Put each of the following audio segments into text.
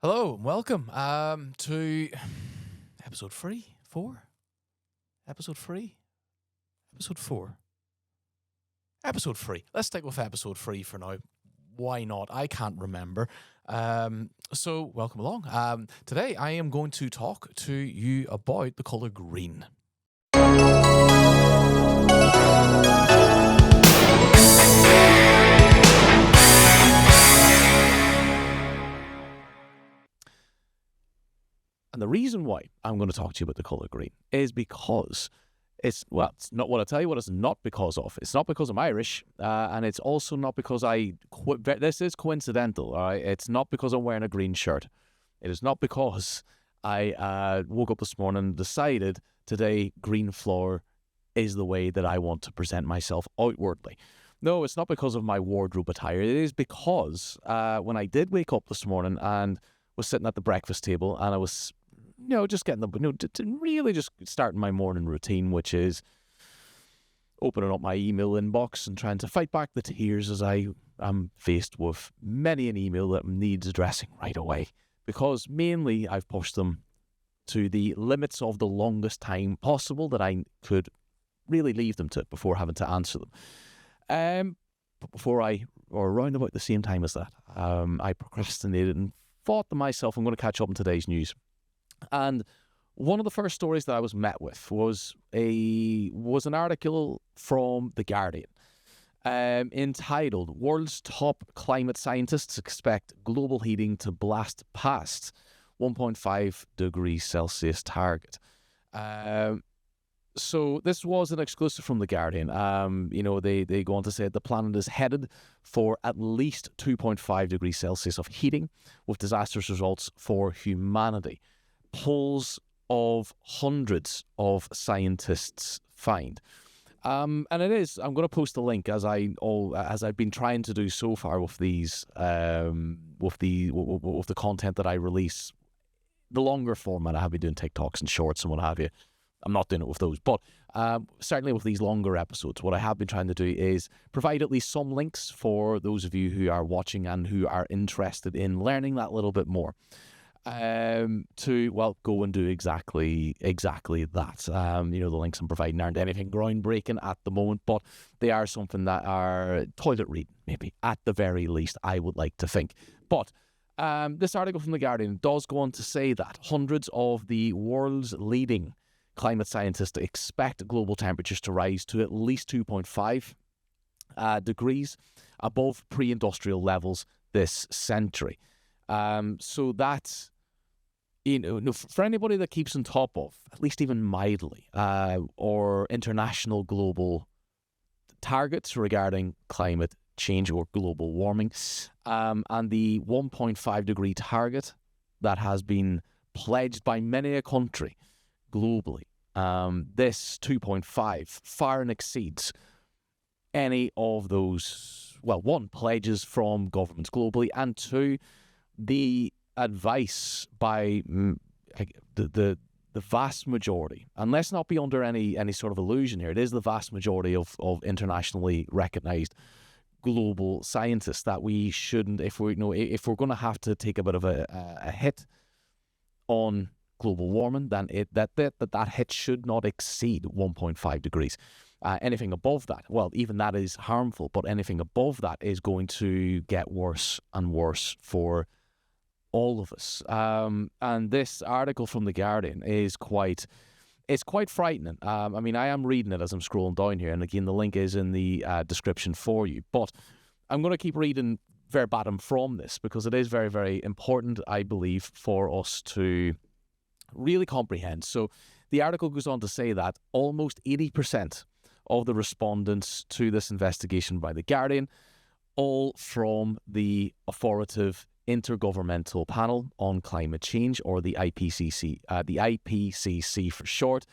Hello and welcome to episode 4? Episode 3? Episode 4? Episode 3. Let's stick with episode 3 for now. Why not? I can't remember. So welcome along. Today I am going to talk to you about the colour green. And the reason why I'm going to talk to you about the colour green is because it's not what I tell you what it's not because of. It's not because I'm Irish, and it's also not because this is coincidental, all right? It's not because I'm wearing a green shirt. It is not because I woke up this morning and decided today green floor is the way that I want to present myself outwardly. No, it's not because of my wardrobe attire. It is because when I did wake up this morning and was sitting at the breakfast table and I was just getting really just starting my morning routine, which is opening up my email inbox and trying to fight back the tears as I am faced with many an email that needs addressing right away. Because mainly I've pushed them to the limits of the longest time possible that I could really leave them to before having to answer them. But around about the same time as that, I procrastinated and thought to myself, I'm going to catch up on today's news. And one of the first stories that I was met with was an article from The Guardian entitled "World's Top Climate Scientists Expect Global Heating to Blast Past 1.5 degrees Celsius Target." So this was an exclusive from The Guardian. They go on to say the planet is headed for at least 2.5 degrees Celsius of heating, with disastrous results for humanity. Polls of hundreds of scientists find. And it is. I'm going to post a link as I've been trying to do so far with these, with the content that I release, the longer format. I have been doing TikToks and shorts and what have you. I'm not doing it with those, but certainly with these longer episodes, what I have been trying to do is provide at least some links for those of you who are watching and who are interested in learning that little bit more. To go and do exactly that. The links I'm providing aren't anything groundbreaking at the moment, but they are something that are toilet reading, maybe at the very least, I would like to think. But this article from The Guardian does go on to say that hundreds of the world's leading climate scientists expect global temperatures to rise to at least 2.5 degrees above pre-industrial levels this century. So that's, for anybody that keeps on top of, at least even mildly, or international global targets regarding climate change or global warming, and the 1.5 degree target that has been pledged by many a country globally, this 2.5 far and exceeds any of those, one, pledges from governments globally, and two, the advice by the vast majority, and let's not be under any sort of illusion here, it is the vast majority of internationally recognized global scientists that we shouldn't, if we're going to have to take a bit of a hit on global warming, then that hit should not exceed 1.5 degrees. Anything above that, even that is harmful, but anything above that is going to get worse and worse for all of us. And this article from The Guardian is quite frightening. I am reading it as I'm scrolling down here, and again, the link is in the description for you. But I'm going to keep reading verbatim from this because it is very, very important, I believe, for us to really comprehend. So the article goes on to say that almost 80% of the respondents to this investigation by The Guardian, all from the authoritative Intergovernmental Panel on Climate Change, or the IPCC for short,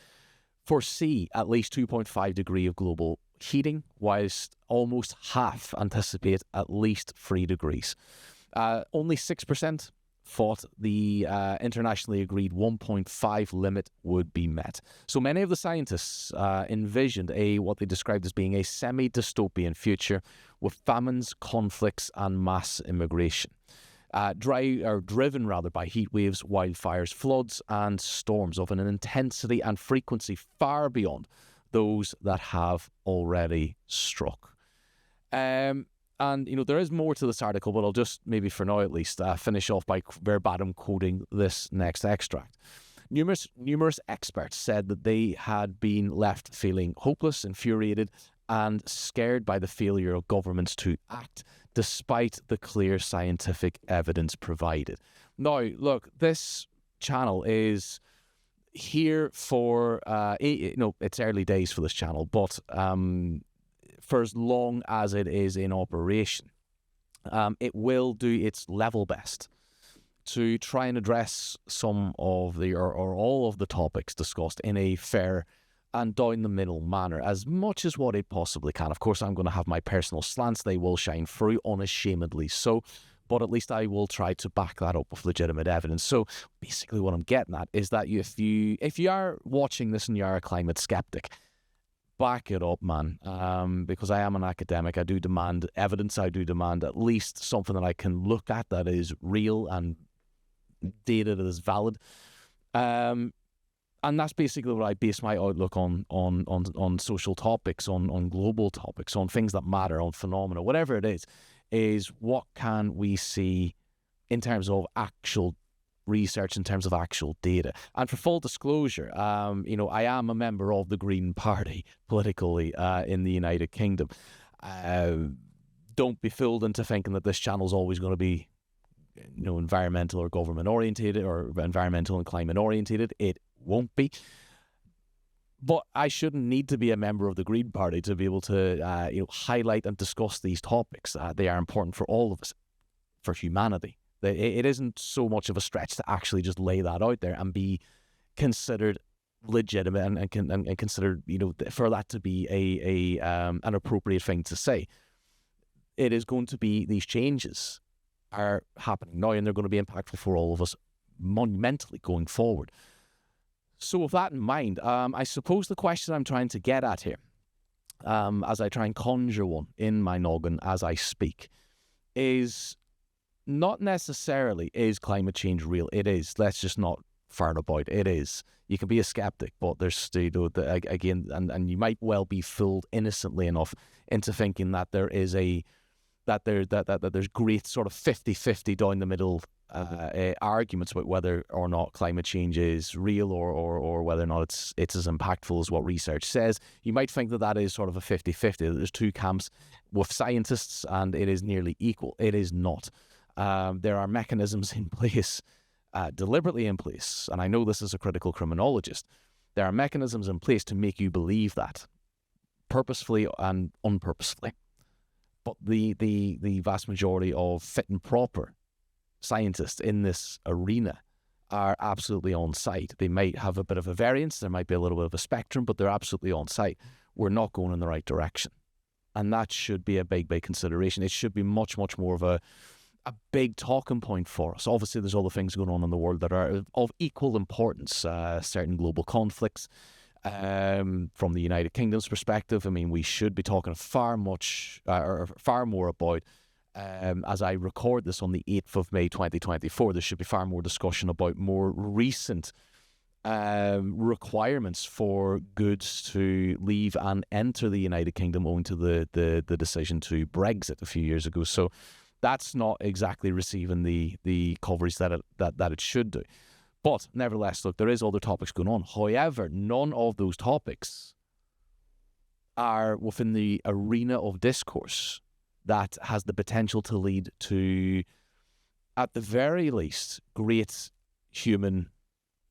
foresee at least 2.5 degree of global heating, whilst almost half anticipate at least 3 degrees. Only 6% thought the internationally agreed 1.5 limit would be met. So many of the scientists envisioned what they described as being a semi-dystopian future with famines, conflicts, and mass immigration. driven rather by heat waves, wildfires, floods, and storms of an intensity and frequency far beyond those that have already struck. And, there is more to this article, but I'll just, maybe for now at least, finish off by verbatim quoting this next extract. Numerous experts said that they had been left feeling hopeless, infuriated, and scared by the failure of governments to act, despite the clear scientific evidence provided. Now, look, this channel is here for, it's early days for this channel, but for as long as it is in operation, it will do its level best to try and address some of the, or all of the topics discussed in a fair and down the middle manner, as much as what it possibly can. Of course, I'm going to have my personal slants. They will shine through, unashamedly so, but at least I will try to back that up with legitimate evidence. So basically what I'm getting at is that if you are watching this and you are a climate skeptic, back it up, man, because I am an academic. I do demand evidence. I do demand at least something that I can look at that is real and data that is valid. And that's basically what I base my outlook on social topics, on global topics, on things that matter, on phenomena, whatever it is what can we see in terms of actual research, in terms of actual data. And for full disclosure, I am a member of the Green Party politically in the United Kingdom. Don't be fooled into thinking that this channel is always going to be environmental or government orientated or environmental and climate orientated. It won't be. But I shouldn't need to be a member of the Green Party to be able to highlight and discuss these topics. They are important for all of us, for humanity. It isn't so much of a stretch to actually just lay that out there and be considered legitimate and considered, for that to be an appropriate thing to say. It is going to be, these changes are happening now, and they're going to be impactful for all of us monumentally going forward. So with that in mind, I suppose the question I'm trying to get at here, as I try and conjure one in my noggin as I speak, is not necessarily, is climate change real? It is. Let's just not fart about. It is. You can be a skeptic, but there's, again, and you might well be fooled innocently enough into thinking that there is that there's great sort of 50-50 down the middle arguments about whether or not climate change is real or whether or not it's as impactful as what research says. You might think that is sort of a 50-50, that there's two camps with scientists and it is nearly equal. It is not. There are mechanisms in place, deliberately in place, and I know this as a critical criminologist, there are mechanisms in place to make you believe that, purposefully and unpurposefully. But the vast majority of fit and proper scientists in this arena are absolutely on site. They might have a bit of a variance, there might be a little bit of a spectrum, but they're absolutely on site. We're not going in the right direction. And that should be a big consideration. It should be much, much more of a big talking point for us. Obviously, there's other things going on in the world that are of equal importance, certain global conflicts. From the United Kingdom's perspective, I mean, we should be talking far more about, as I record this on the 8th of May 2024, there should be far more discussion about more recent requirements for goods to leave and enter the United Kingdom owing to the decision to Brexit a few years ago. So that's not exactly receiving the coverage that it should do. But nevertheless, look, there is other topics going on. However, none of those topics are within the arena of discourse that has the potential to lead to, at the very least, great human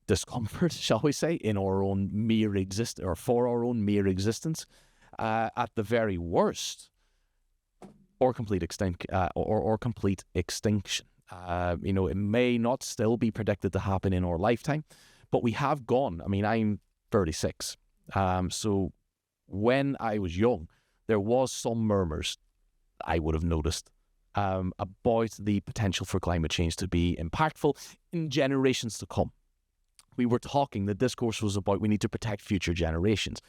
discomfort, shall we say, in our own mere existence, or for our own mere existence. At the very worst, or complete complete extinction. It may not still be predicted to happen in our lifetime, but we have gone. I mean, I'm 36. So when I was young, there was some murmurs I would have noticed about the potential for climate change to be impactful in generations to come. We were talking, the discourse was about we need to protect future generations.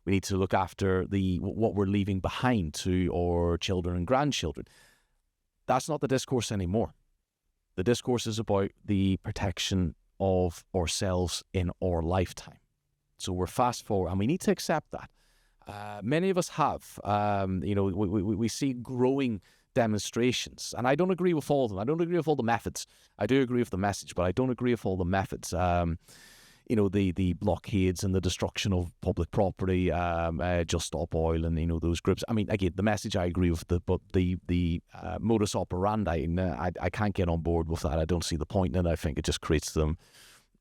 We need to look after what we're leaving behind to our children and grandchildren. That's not the discourse anymore. The discourse is about the protection of ourselves in our lifetime. So we're fast forward, and we need to accept that. Many of us have. We see growing demonstrations, and I don't agree with all of them. I don't agree with all the methods. I do agree with the message, but I don't agree with all the methods. The blockades and the destruction of public property, Just Stop Oil, and those groups. I mean, again, the message I agree with, but the modus operandi, I can't get on board with that. I don't see the point in it. I think it just creates them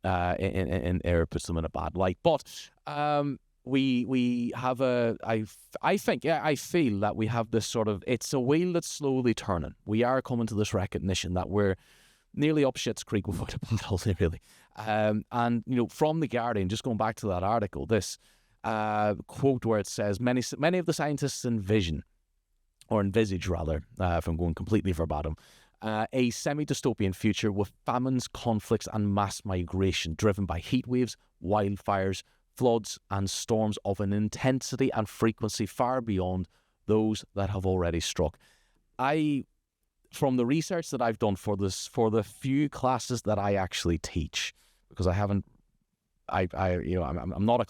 in error, puts them in a bad light. But we have I feel that we have this sort of, it's a wheel that's slowly turning. We are coming to this recognition that we're nearly up shit's creek without a paddle, really. From The Guardian, just going back to that article, this quote where it says, many of the scientists envisage, if I'm going completely verbatim, a semi-dystopian future with famines, conflicts, and mass migration driven by heat waves, wildfires, floods, and storms of an intensity and frequency far beyond those that have already struck. From the research that I've done for the few classes that I actually teach, because I'm not a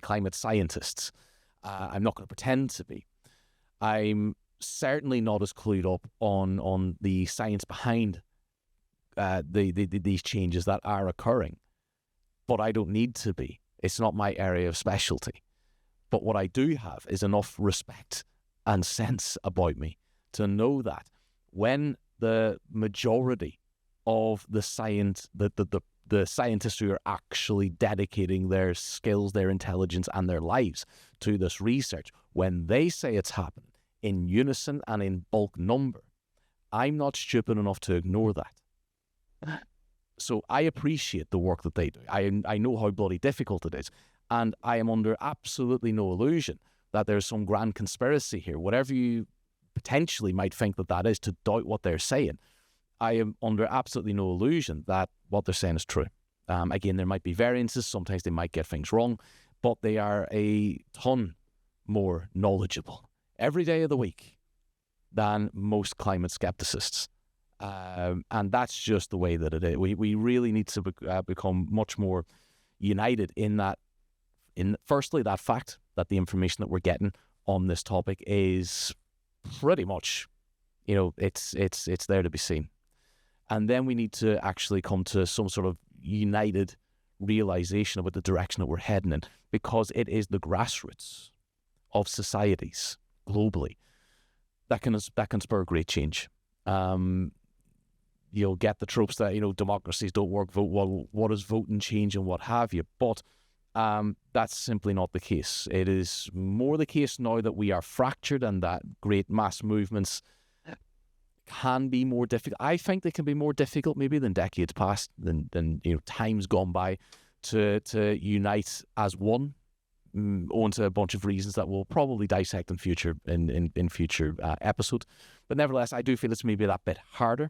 climate scientist. I'm not going to pretend to be. I'm certainly not as clued up on the science behind these changes that are occurring. But I don't need to be. It's not my area of specialty. But what I do have is enough respect and sense about me to know that when the majority of the scientists who are actually dedicating their skills, their intelligence, and their lives to this research, when they say it's happening in unison and in bulk number, I'm not stupid enough to ignore that. So I appreciate the work that they do. I know how bloody difficult it is. And I am under absolutely no illusion that there's some grand conspiracy here. Whatever you potentially might think that is, to doubt what they're saying, I am under absolutely no illusion that what they're saying is true. Again, there might be variances. Sometimes they might get things wrong, but they are a ton more knowledgeable every day of the week than most climate skepticists. And that's just the way that it is. We really need to become much more united in that. Firstly, that fact that the information that we're getting on this topic is pretty much, it's there to be seen. And then we need to actually come to some sort of united realization about the direction that we're heading in, because it is the grassroots of societies globally that can spur great change. You'll get the tropes that, democracies don't work, vote, well, what is voting change and what have you. But that's simply not the case. It is more the case now that we are fractured and that great mass movements can be more difficult. I think they can be more difficult maybe than decades past, than times gone by, to unite as one, owing to a bunch of reasons that we'll probably dissect in future episodes. But nevertheless, I do feel it's maybe that bit harder.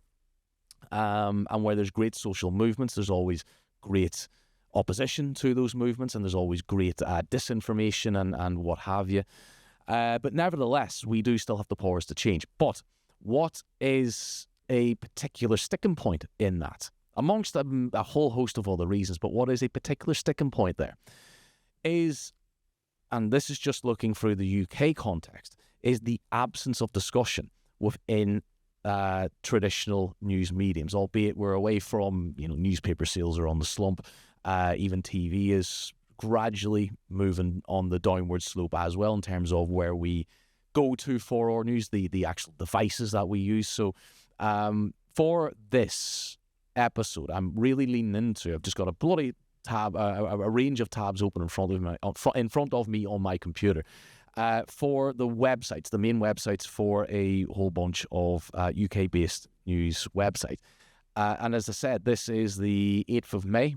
And where there's great social movements, there's always great opposition to those movements, and there's always great disinformation and what have you. But nevertheless, we do still have the powers to change. But what is a particular sticking point in that? Amongst a whole host of other reasons, but what is a particular sticking point there is, and this is just looking through the UK context, is the absence of discussion within traditional news mediums, albeit we're away from, newspaper sales are on the slump. Even TV is gradually moving on the downward slope as well in terms of where we go to for our news, the actual devices that we use. So for this episode, I'm really leaning into, I've just got a bloody tab, a range of tabs open in front of me on my computer. For the websites, the main websites for a whole bunch of UK-based news websites. And as I said, this is the 8th of May.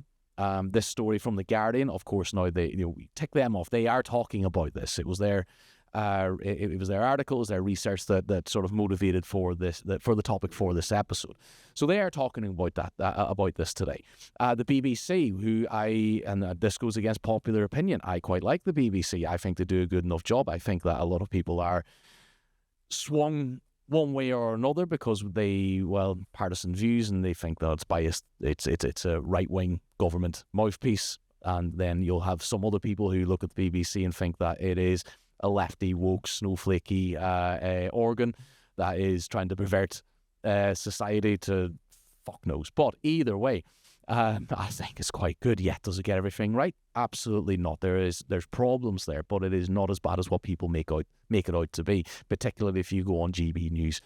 This story from The Guardian, of course, now we tick them off. They are talking about this. It was their articles, their research that sort of motivated for the topic for this episode. So they are talking about that about this today. The BBC, and this goes against popular opinion, I quite like the BBC. I think they do a good enough job. I think that a lot of people are swung one way or another because they, well, partisan views, and they think that it's biased. It's a right-wing government mouthpiece. And then you'll have some other people who look at the BBC and think that it is a lefty, woke, snowflakey organ that is trying to pervert society to fuck knows. But either way, I think it's quite good. Yeah, does it get everything right? Absolutely not. There's problems there, but it is not as bad as what people make it out to be, particularly if you go on GB News.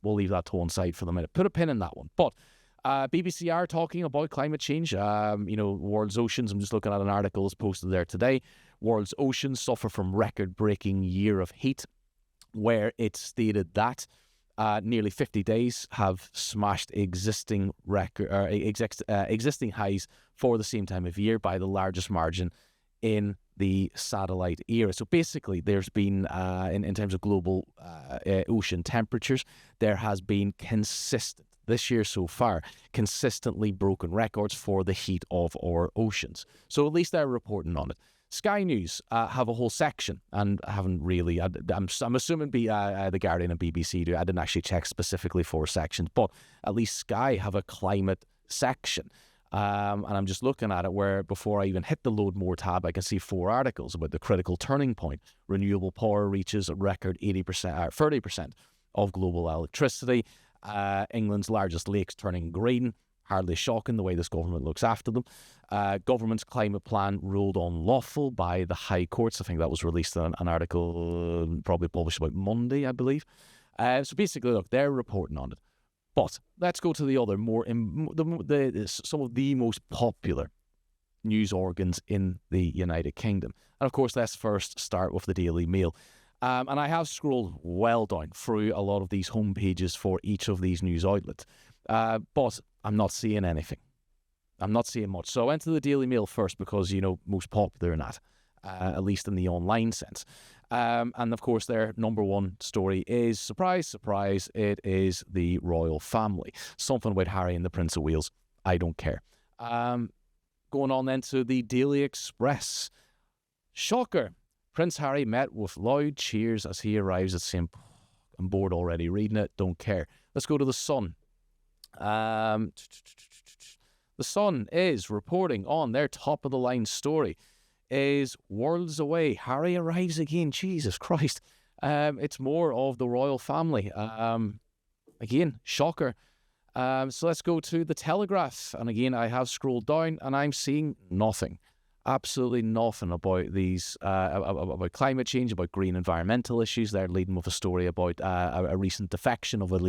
We'll leave that to one side for the minute. Put a pin in that one. But BBC are talking about climate change. World's oceans, I'm just looking at an article that's posted there today. World's oceans suffer from record-breaking year of heat, where it's stated that nearly 50 days have smashed existing highs for the same time of year by the largest margin in the satellite era. So basically, there's been, in terms of global ocean temperatures, there has been consistent, this year so far, consistently broken records for the heat of our oceans. So at least they're reporting on it. Sky News have a whole section, and I haven't really, I'm assuming The Guardian and BBC do. I didn't actually check specifically for sections, but at least Sky have a climate section. And I'm just looking at it where before I even hit the load more tab, I can see 4 articles about the critical turning point. Renewable power reaches a record 30% of global electricity. England's largest lakes turning green. Hardly shocking the way this government looks after them. Government's climate plan ruled unlawful by the High Courts. I think that was released in an article probably published about Monday, I believe. So basically, look, they're reporting on it. But let's go to the other, some of the most popular news organs in the United Kingdom. And of course, let's first start with the Daily Mail. And I have scrolled well down through a lot of these homepages for each of these news outlets. But I'm not seeing anything. I'm not seeing much. So I went to the Daily Mail first because, most popular in that, at least in the online sense. And of course, their number one story is, surprise, surprise, it is the royal family. Something about Harry and the Prince of Wales. I don't care. Going on then to the Daily Express. Shocker. Prince Harry met with loud cheers as he arrives at St. I'm bored already reading it. Don't care. Let's go to the Sun. The Sun is reporting on their top-of-the-line story is worlds away. Harry arrives again. Jesus Christ. It's more of the royal family. Again, shocker. So let's go to the Telegraph. And again, I have scrolled down and I'm seeing nothing. Absolutely nothing about these, about climate change, about green environmental issues. They're leading with a story about a recent defection of a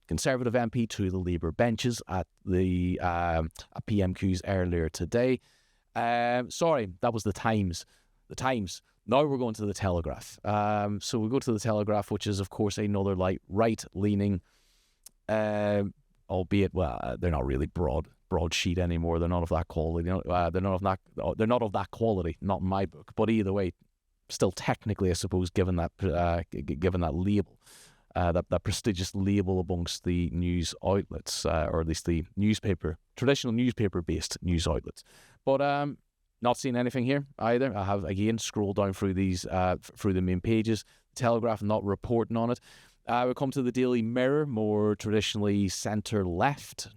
Conservative MP to the Labour benches at the PMQs earlier today. Sorry, that was the Times. The Times. Now we're going to the Telegraph. So we go to the Telegraph, which is, of course, another right-leaning, albeit, they're not really broadsheet anymore. They're not of that quality. They're not of that quality. Not in my book. But either way, still technically, I suppose, given that label. That prestigious label amongst the news outlets, or at least the traditional newspaper-based news outlets. But not seeing anything here either. I have, again, scrolled down through these, through the main pages. Telegraph not reporting on it. We come to the Daily Mirror, more traditionally centre-left.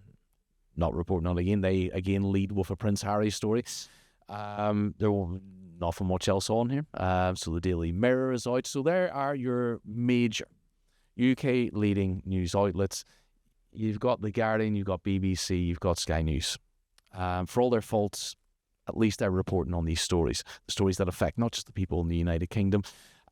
Not reporting on it again. They, again, lead with a Prince Harry story. There will nothing much else on here. So the Daily Mirror is out. So there are your major UK leading news outlets. You've got The Guardian, you've got BBC, you've got Sky News. For all their faults, at least they're reporting on these stories. The stories that affect not just the people in the United Kingdom,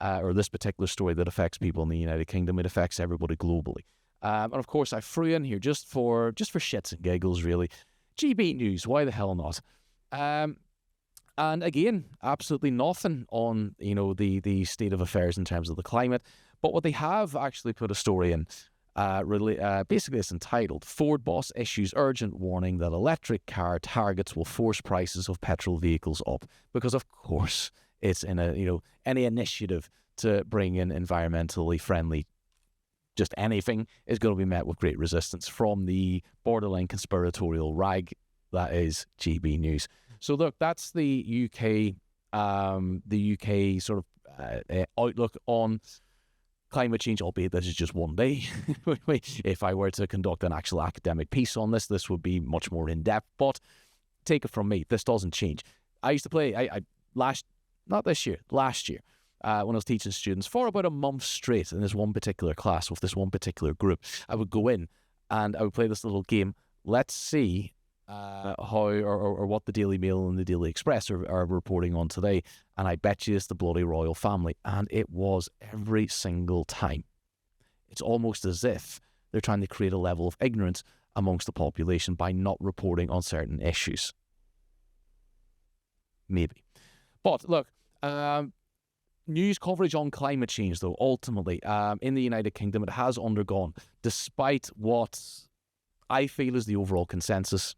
or this particular story that affects people in the United Kingdom, it affects everybody globally. And of course, I threw in here just for shits and giggles, really. GB News, why the hell not? And again, absolutely nothing on the state of affairs in terms of the climate. But what they have actually put a story in, basically it's entitled, Ford boss issues urgent warning that electric car targets will force prices of petrol vehicles up. Because of course it's in any initiative to bring in environmentally friendly, just anything, is going to be met with great resistance from the borderline conspiratorial rag that is GB News. So look, that's the UK sort of outlook on climate change, albeit this is just one day. If I were to conduct an actual academic piece on this would be much more in-depth. But take it from me, this doesn't change. I used to play, last year, when I was teaching students for about a month straight in this one particular class with this one particular group, I would go in and I would play this little game. Let's see how or what the Daily Mail and the Daily Express are reporting on today. And I bet you it's the bloody royal family. And it was every single time. It's almost as if they're trying to create a level of ignorance amongst the population by not reporting on certain issues. Maybe. But look, news coverage on climate change, though, ultimately, in the United Kingdom, it has undergone, despite what I feel is the overall consensus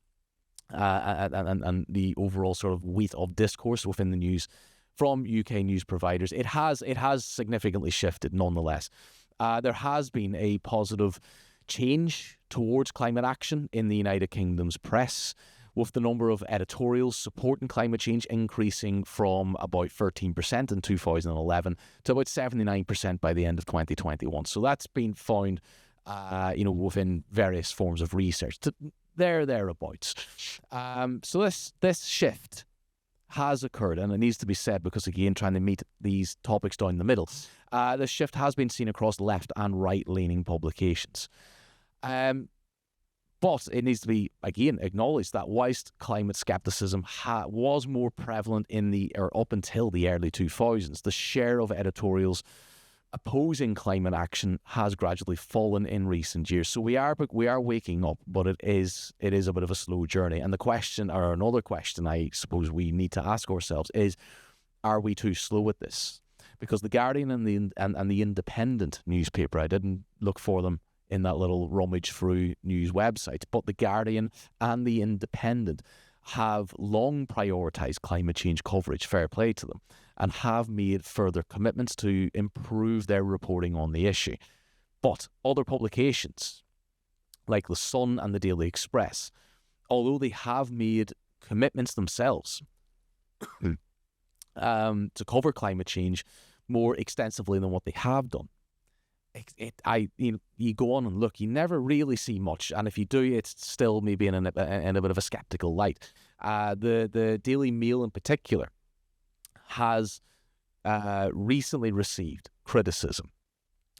and the overall sort of weight of discourse within the news from UK news providers, it has significantly shifted nonetheless. There has been a positive change towards climate action in the United Kingdom's press, with the number of editorials supporting climate change increasing from about 13% in 2011 to about 79% by the end of 2021. So that's been found, within various forms of research, thereabouts. So this shift has occurred, and it needs to be said because, again, trying to meet these topics down the middle, this shift has been seen across left and right-leaning publications. But it needs to be, again, acknowledged that whilst climate skepticism was more prevalent up until the early 2000s, the share of editorials opposing climate action has gradually fallen in recent years. So we are waking up, but it is a bit of a slow journey. And the question, or another question I suppose we need to ask ourselves is, are we too slow at this? Because the Guardian and the Independent newspaper, I didn't look for them in that little rummage through news websites, but the Guardian and the Independent have long prioritised climate change coverage, fair play to them, and have made further commitments to improve their reporting on the issue. But other publications, like The Sun and the Daily Express, although they have made commitments themselves to cover climate change more extensively than what they have done, you go on and look, you never really see much, and if you do, it's still maybe in a bit of a skeptical light. The Daily Mail in particular has recently received criticism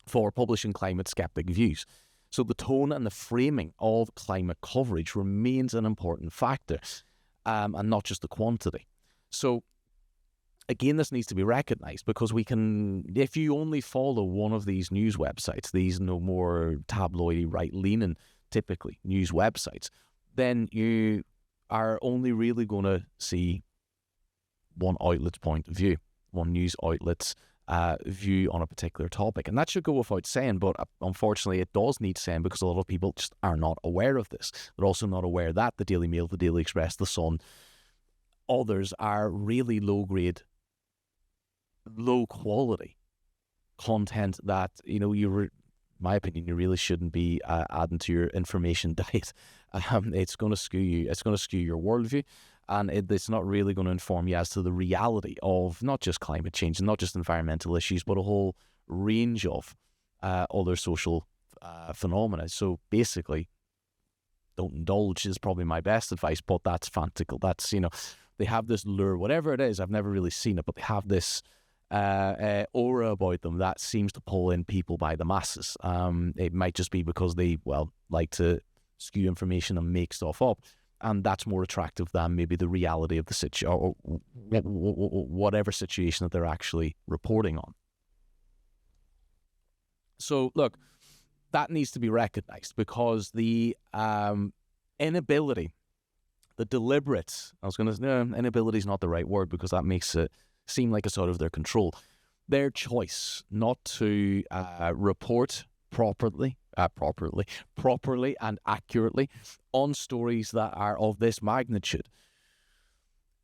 for publishing climate skeptic views. So the tone and the framing of climate coverage remains an important factor, and not just the quantity. So again, this needs to be recognised, because if you only follow one of these news websites, these no more tabloidy, right-leaning, typically, news websites, then you are only really going to see one outlet's point of view, one news outlet's view on a particular topic. And that should go without saying, but unfortunately it does need saying, because a lot of people just are not aware of this. They're also not aware that the Daily Mail, the Daily Express, the Sun, others are really low-grade, low-quality content that, my opinion, you really shouldn't be adding to your information diet. It's going to skew you. It's going to skew your worldview, and it's not really going to inform you as to the reality of not just climate change and not just environmental issues, but a whole range of other social phenomena. So basically, don't indulge is probably my best advice, but that's fanatical. That's, they have this lure, whatever it is. I've never really seen it, but they have this aura about them that seems to pull in people by the masses. It might just be because they, like to skew information and make stuff up, and that's more attractive than maybe the reality of the situation, or whatever situation that they're actually reporting on. So look, that needs to be recognised, because the inability, the deliberate, inability is not the right word, because that makes it seem like it's out of their control. Their choice not to report properly and accurately on stories that are of this magnitude,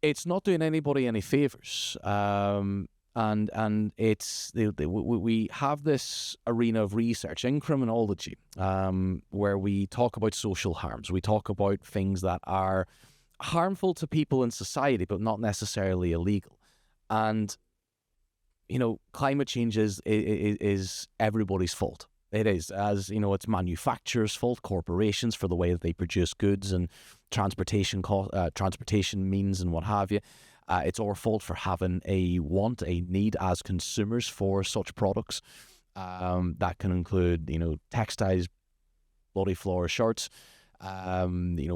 it's not doing anybody any favors. And it's we have this arena of research in criminology, where we talk about social harms. We talk about things that are harmful to people in society, but not necessarily illegal. And climate change is everybody's fault. It is, as it's manufacturers' fault, corporations for the way that they produce goods and transportation means and what have you. It's our fault for having a need as consumers for such products. That can include, textiles, bloody floor shirts,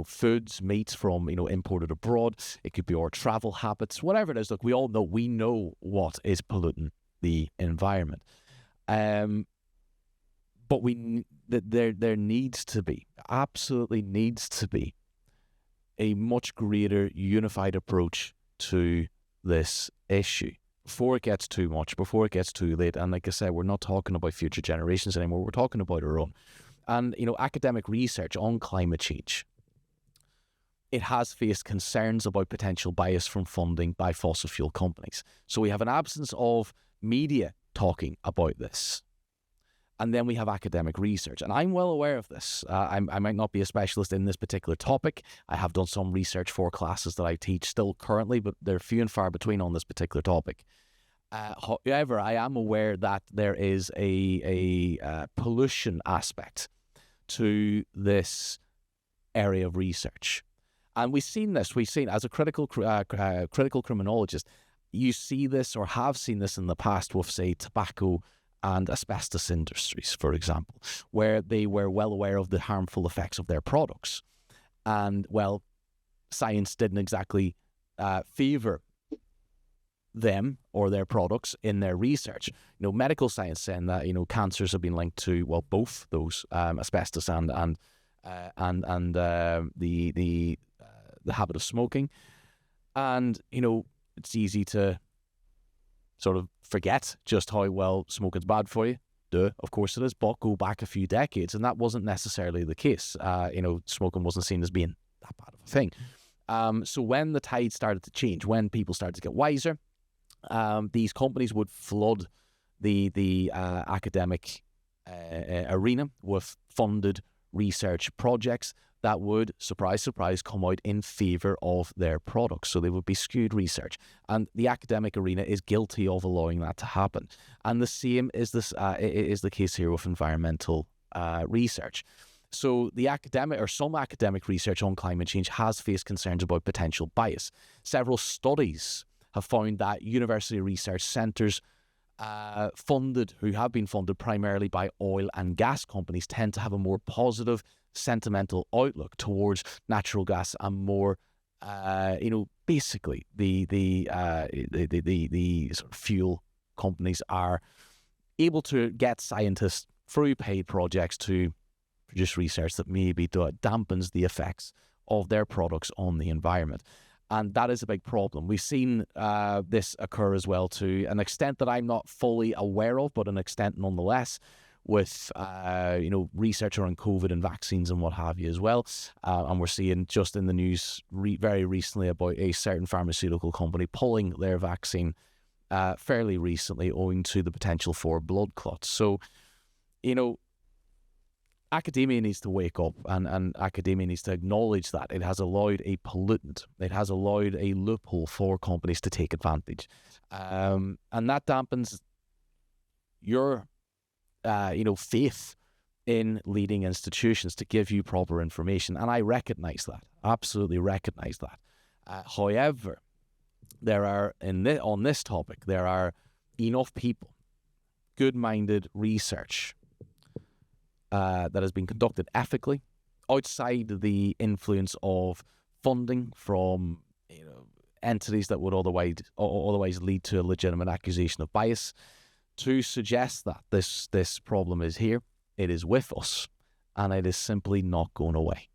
foods, meats from, imported abroad. It could be our travel habits, whatever it is. Look, we know what is polluting the environment. But there absolutely needs to be a much greater unified approach to this issue before it gets too much, before it gets too late. And like I said, we're not talking about future generations anymore. We're talking about our own. And, academic research on climate change, it has faced concerns about potential bias from funding by fossil fuel companies. So we have an absence of media talking about this. And then we have academic research. And I'm well aware of this. I might not be a specialist in this particular topic. I have done some research for classes that I teach still currently, but they're few and far between on this particular topic. However, I am aware that there is a pollution aspect to this area of research. And we've seen as a critical criminologist, you see this or have seen this in the past with, say, tobacco and asbestos industries, for example, where they were well aware of the harmful effects of their products. And, well, science didn't exactly favour them or their products in their research. Medical science saying that, cancers have been linked to, well, both those, asbestos and the habit of smoking. And, it's easy to sort of forget just how well smoking's bad for you. Duh, of course it is, but go back a few decades and that wasn't necessarily the case. Smoking wasn't seen as being that bad of a thing. So when the tide started to change, when people started to get wiser, these companies would flood the academic arena with funded research projects that would, surprise, surprise, come out in favour of their products. So they would be skewed research. And the academic arena is guilty of allowing that to happen. And the same is the case here with environmental research. So some academic research on climate change has faced concerns about potential bias. Several studies have found that university research centres who have been funded primarily by oil and gas companies tend to have a more positive sentimental outlook towards natural gas and more, basically the sort of fuel companies are able to get scientists through paid projects to produce research that maybe dampens the effects of their products on the environment. And that is a big problem. We've seen this occur as well to an extent that I'm not fully aware of, but an extent nonetheless, with research around COVID and vaccines and what have you as well. And we're seeing just in the news very recently about a certain pharmaceutical company pulling their vaccine fairly recently owing to the potential for blood clots. So, academia needs to wake up and academia needs to acknowledge that it has allowed a pollutant, it has allowed a loophole for companies to take advantage. And that dampens your faith in leading institutions to give you proper information. And I recognize that, absolutely recognize that. However, there are, on this topic, there are enough people, good-minded research that has been conducted ethically, outside the influence of funding from entities that would otherwise lead to a legitimate accusation of bias, to suggest that this problem is here, it is with us, and it is simply not going away.